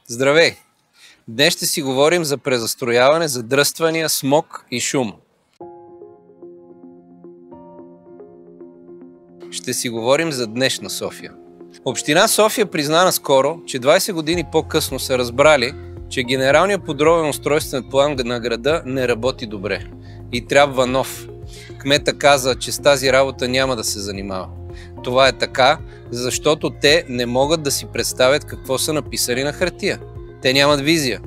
Здравей! Днес ще си говорим за презастрояване, задръствания, смог и шум. Ще си говорим за днешна София. Община София призна наскоро, че 20 години по-късно са разбрали, че генералният подробен устройствен план на града не работи добре и трябва нов. Кмета каза, че с тази работа няма да се занимава. Това е така, защото те не могат да си представят какво са написали на хартия. Те нямат визия.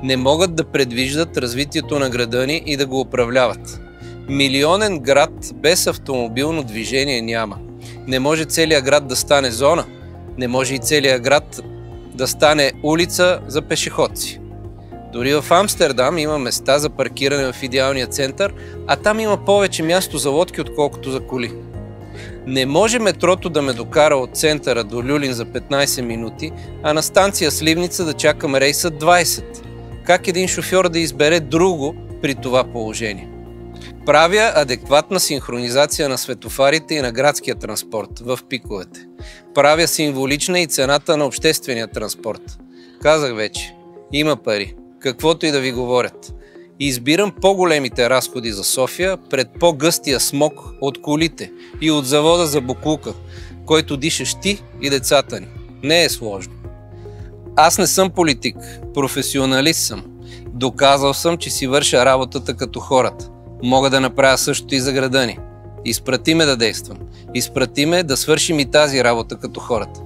Не могат да предвиждат развитието на града ни и да го управляват. Милионен град без автомобилно движение няма. Не може целият град да стане зона. Не може и целият град да стане улица за пешеходци. Дори в Амстердам има места за паркиране в идеалния център, а там има повече място за лодки, отколкото за коли. Не може метрото да ме докара от центъра до Люлин за 15 минути, а на станция Сливница да чакам рейса 20. Как един шофьор да избере друго при това положение? Правя адекватна синхронизация на светофарите и на градския транспорт в пиковете. Правя символична и цената на обществения транспорт. Казах вече, има пари, каквото и да ви говорят. Избирам по-големите разходи за София пред по-гъстия смог от колите и от завода за боклука, който дишаш ти и децата ни. Не е сложно. Аз не съм политик, професионалист съм. Доказал съм, че си върша работата като хората. Мога да направя същото и за града ни. Изпрати ме да действам. Изпрати ме да свършим и тази работа като хората.